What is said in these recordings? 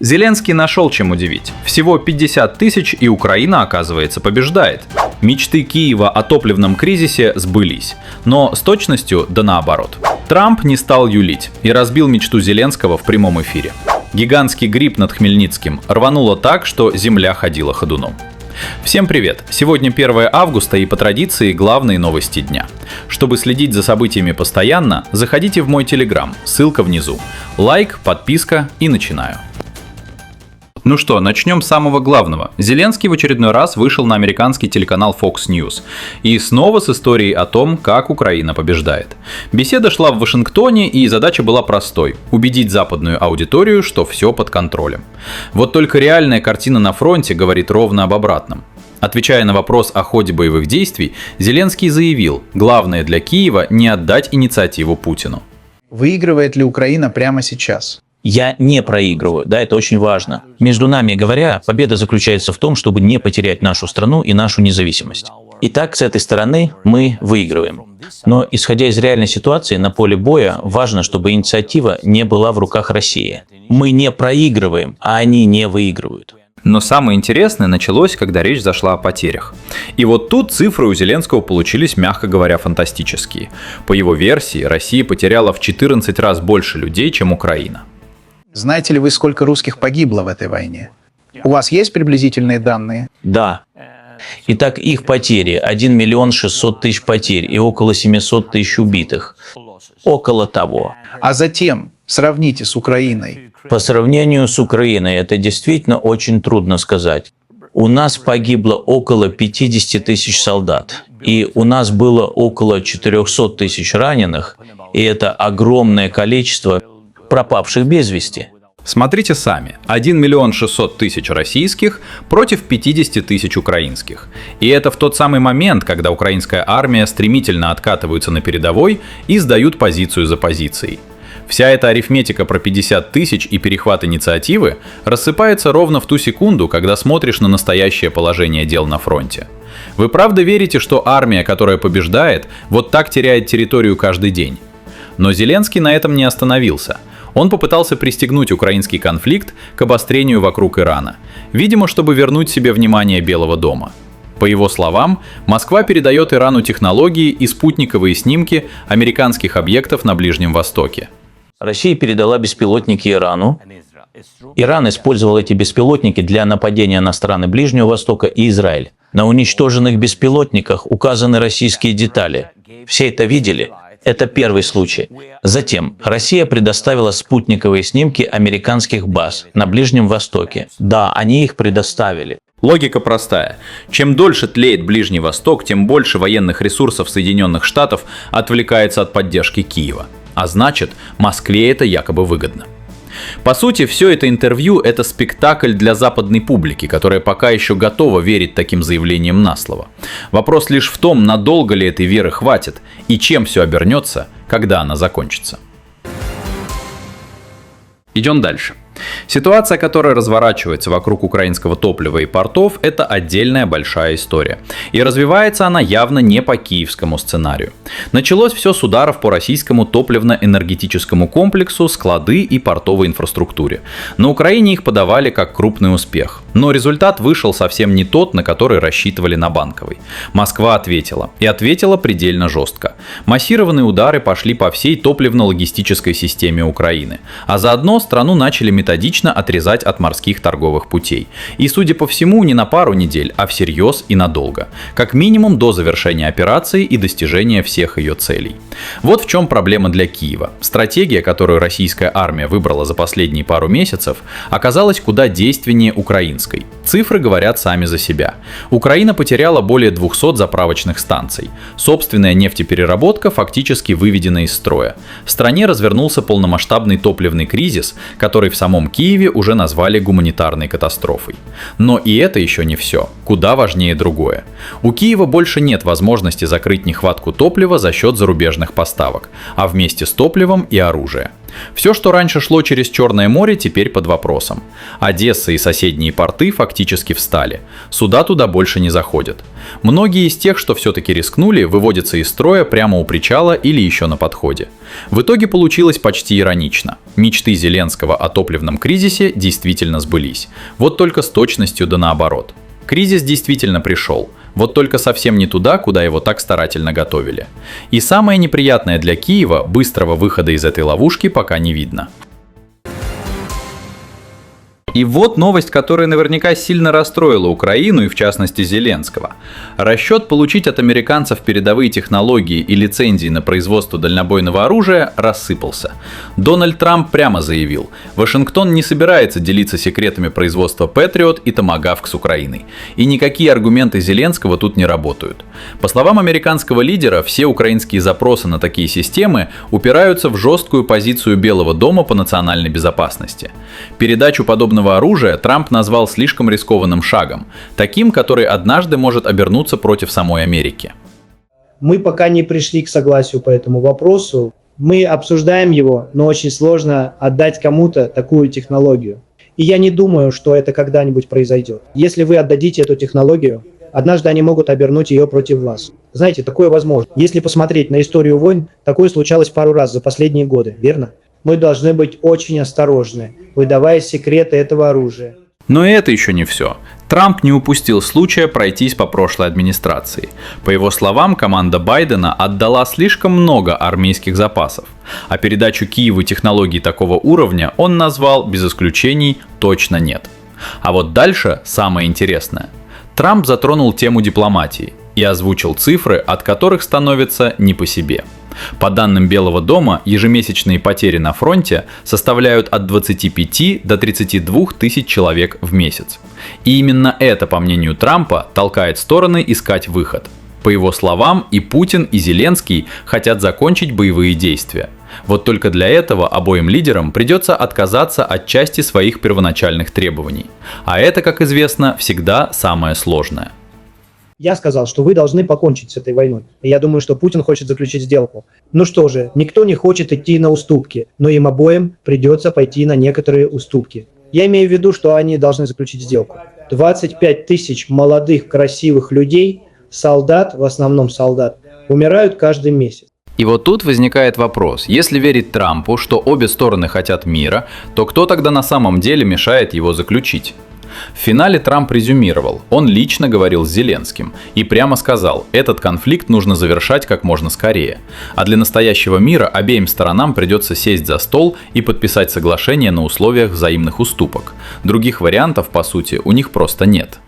Зеленский нашел чем удивить. Всего 50 тысяч, и Украина, оказывается, побеждает. Мечты Киева о топливном кризисе сбылись. Но с точностью да наоборот. Трамп не стал юлить и разбил мечту Зеленского в прямом эфире. Гигантский гриб над Хмельницким рвануло так, что земля ходила ходуном. Всем привет! Сегодня 1 августа и по традиции главные новости дня. Чтобы следить за событиями постоянно, заходите в мой телеграм, ссылка внизу. Лайк, подписка и начинаю. Ну что, начнем с самого главного. Зеленский в очередной раз вышел на американский телеканал Fox News. И снова с историей о том, как Украина побеждает. Беседа шла в Вашингтоне, и задача была простой – убедить западную аудиторию, что все под контролем. Вот только реальная картина на фронте говорит ровно об обратном. Отвечая на вопрос о ходе боевых действий, Зеленский заявил, главное для Киева – не отдать инициативу Путину. Выигрывает ли Украина прямо сейчас? Я не проигрываю, да, это очень важно. Между нами говоря, победа заключается в том, чтобы не потерять нашу страну и нашу независимость. Итак, с этой стороны мы выигрываем. Но, исходя из реальной ситуации, на поле боя важно, чтобы инициатива не была в руках России. Мы не проигрываем, а они не выигрывают. Но самое интересное началось, когда речь зашла о потерях. И вот тут цифры у Зеленского получились, мягко говоря, фантастические. По его версии, Россия потеряла в 14 раз больше людей, чем Украина. Знаете ли вы, сколько русских погибло в этой войне? У вас есть приблизительные данные? Да. Итак, их потери 1 миллион 600 тысяч потерь и около 700 тысяч убитых. Около того. А затем сравните с Украиной. По сравнению с Украиной это действительно очень трудно сказать. У нас погибло около 50 тысяч солдат. И у нас было около 400 тысяч раненых. И это огромное количество пропавших без вести. Смотрите сами. 1 миллион 600 тысяч российских против 50 тысяч украинских. И это в тот самый момент, когда украинская армия стремительно откатывается на передовой и сдают позицию за позицией. Вся эта арифметика про 50 тысяч и перехват инициативы рассыпается ровно в ту секунду, когда смотришь на настоящее положение дел на фронте. Вы правда верите, что армия, которая побеждает, вот так теряет территорию каждый день? Но Зеленский на этом не остановился. Он попытался пристегнуть украинский конфликт к обострению вокруг Ирана, видимо, чтобы вернуть себе внимание Белого дома. По его словам, Москва передает Ирану технологии и спутниковые снимки американских объектов на Ближнем Востоке. Россия передала беспилотники Ирану. Иран использовал эти беспилотники для нападения на страны Ближнего Востока и Израиль. На уничтоженных беспилотниках указаны российские детали. Все это видели? Это первый случай. Затем Россия предоставила спутниковые снимки американских баз на Ближнем Востоке. Да, они их предоставили. Логика простая. Чем дольше тлеет Ближний Восток, тем больше военных ресурсов Соединенных Штатов отвлекается от поддержки Киева. А значит, Москве это якобы выгодно. По сути, все это интервью – это спектакль для западной публики, которая пока еще готова верить таким заявлениям на слово. Вопрос лишь в том, надолго ли этой веры хватит и чем все обернется, когда она закончится. Идем дальше. Ситуация, которая разворачивается вокруг украинского топлива и портов, это отдельная большая история. И развивается она явно не по киевскому сценарию. Началось все с ударов по российскому топливно-энергетическому комплексу, склады и портовой инфраструктуре. На Украине их подавали как крупный успех. Но результат вышел совсем не тот, на который рассчитывали на Банковой. Москва ответила. И ответила предельно жестко. Массированные удары пошли по всей топливно-логистической системе Украины. А заодно страну начали методично отрезать от морских торговых путей. И, судя по всему, не на пару недель, а всерьез и надолго. Как минимум до завершения операции и достижения всех ее целей. Вот в чем проблема для Киева. Стратегия, которую российская армия выбрала за последние пару месяцев, оказалась куда действеннее украинской. Цифры говорят сами за себя. Украина потеряла более 200 заправочных станций. Собственная нефтепереработка фактически выведена из строя. В стране развернулся полномасштабный топливный кризис, который в самом Киеве уже назвали гуманитарной катастрофой. Но и это еще не все. Куда важнее другое. У Киева больше нет возможности закрыть нехватку топлива за счет зарубежных поставок, а вместе с топливом и оружия. Все, что раньше шло через Черное море, теперь под вопросом. Одесса и соседние порты фактически встали. Суда туда больше не заходят. Многие из тех, что все-таки рискнули, выводятся из строя прямо у причала или еще на подходе. В итоге получилось почти иронично. Мечты Зеленского о топливном кризисе действительно сбылись. Вот только с точностью да наоборот. Кризис действительно пришел. Вот только совсем не туда, куда его так старательно готовили. И самое неприятное для Киева, быстрого выхода из этой ловушки пока не видно. И вот новость, которая наверняка сильно расстроила Украину и в частности Зеленского. Расчет получить от американцев передовые технологии и лицензии на производство дальнобойного оружия рассыпался. Дональд Трамп прямо заявил, Вашингтон не собирается делиться секретами производства Patriot и Tomahawk с Украиной. И никакие аргументы Зеленского тут не работают. По словам американского лидера, все украинские запросы на такие системы упираются в жесткую позицию Белого дома по национальной безопасности. Передачу подобного оружия Трамп назвал слишком рискованным шагом, таким, который однажды может обернуться против самой Америки. Мы пока не пришли к согласию по этому вопросу. Мы обсуждаем его, но очень сложно отдать кому-то такую технологию. И я не думаю, что это когда-нибудь произойдет. Если вы отдадите эту технологию, однажды они могут обернуть ее против вас. Знаете, такое возможно. Если посмотреть на историю войн, такое случалось пару раз за последние годы, верно? Мы должны быть очень осторожны, выдавая секреты этого оружия. Но и это еще не все. Трамп не упустил случая пройтись по прошлой администрации. По его словам, команда Байдена отдала слишком много армейских запасов, а передачу Киеву технологий такого уровня он назвал, без исключений, точно нет. А вот дальше самое интересное. Трамп затронул тему дипломатии и озвучил цифры, от которых становится не по себе. По данным Белого дома, ежемесячные потери на фронте составляют от 25 до 32 тысяч человек в месяц. И именно это, по мнению Трампа, толкает стороны искать выход. По его словам, и Путин, и Зеленский хотят закончить боевые действия. Вот только для этого обоим лидерам придется отказаться от части своих первоначальных требований. А это, как известно, всегда самое сложное. Я сказал, что вы должны покончить с этой войной. И я думаю, что Путин хочет заключить сделку. Ну что же, никто не хочет идти на уступки, но им обоим придется пойти на некоторые уступки. Я имею в виду, что они должны заключить сделку. 25 тысяч молодых, красивых людей, солдат, в основном солдат, умирают каждый месяц. И вот тут возникает вопрос, если верить Трампу, что обе стороны хотят мира, то кто тогда на самом деле мешает его заключить? В финале Трамп резюмировал, он лично говорил с Зеленским и прямо сказал, этот конфликт нужно завершать как можно скорее. А для настоящего мира обеим сторонам придется сесть за стол и подписать соглашение на условиях взаимных уступок. Других вариантов, по сути, у них просто нет.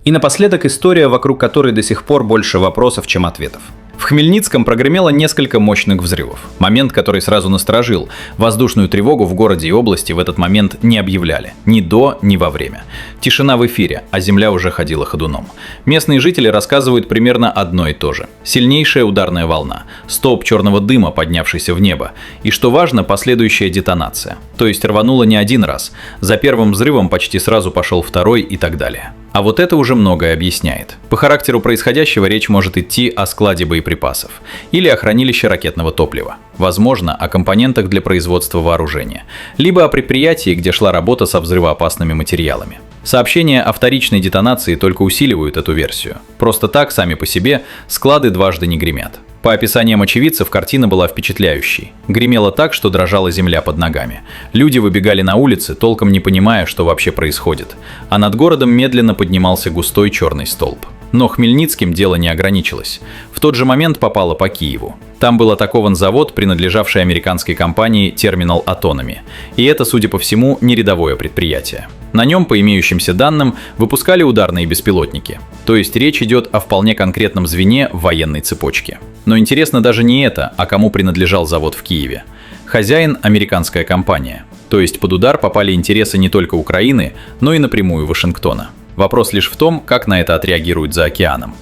И напоследок история, вокруг которой до сих пор больше вопросов, чем ответов. В Хмельницком прогремело несколько мощных взрывов. Момент, который сразу насторожил. Воздушную тревогу в городе и области в этот момент не объявляли. Ни до, ни во время. Тишина в эфире, а земля уже ходила ходуном. Местные жители рассказывают примерно одно и то же. Сильнейшая ударная волна. Столб черного дыма, поднявшийся в небо. И что важно, последующая детонация. То есть рвануло не один раз. За первым взрывом почти сразу пошел второй и так далее. А вот это уже многое объясняет. По характеру происходящего речь может идти о складе боеприпасов или о хранилище ракетного топлива. Возможно, о компонентах для производства вооружения. Либо о предприятии, где шла работа со взрывоопасными материалами. Сообщения о вторичной детонации только усиливают эту версию. Просто так, сами по себе, склады дважды не гремят. По описаниям очевидцев, картина была впечатляющей. Гремело так, что дрожала земля под ногами. Люди выбегали на улицы, толком не понимая, что вообще происходит. А над городом медленно поднимался густой черный столб. Но Хмельницким дело не ограничилось. В тот же момент попало по Киеву. Там был атакован завод, принадлежавший американской компании Terminal Autonomy. И это, судя по всему, не рядовое предприятие. На нем, по имеющимся данным, выпускали ударные беспилотники. То есть речь идет о вполне конкретном звене в военной цепочке. Но интересно даже не это, а кому принадлежал завод в Киеве. Хозяин – американская компания. То есть под удар попали интересы не только Украины, но и напрямую Вашингтона. Вопрос лишь в том, как на это отреагируют за океаном.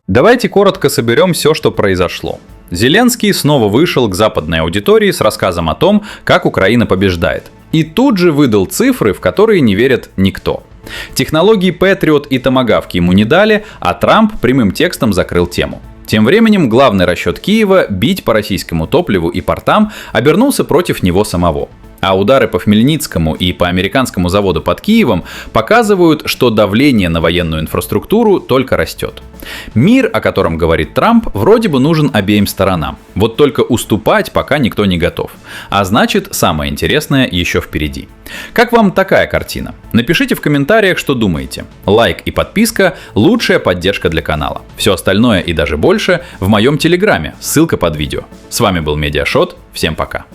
Давайте коротко соберем все, что произошло. Зеленский снова вышел к западной аудитории с рассказом о том, как Украина побеждает. И тут же выдал цифры, в которые не верит никто. Технологии Patriot и Tomahawk ему не дали, а Трамп прямым текстом закрыл тему. Тем временем главный расчет Киева бить по российскому топливу и портам обернулся против него самого. А удары по Хмельницкому и по американскому заводу под Киевом показывают, что давление на военную инфраструктуру только растет. Мир, о котором говорит Трамп, вроде бы нужен обеим сторонам. Вот только уступать пока никто не готов. А значит, самое интересное еще впереди. Как вам такая картина? Напишите в комментариях, что думаете. Лайк и подписка – лучшая поддержка для канала. Все остальное и даже больше в моем телеграме, ссылка под видео. С вами был Медиашот, всем пока.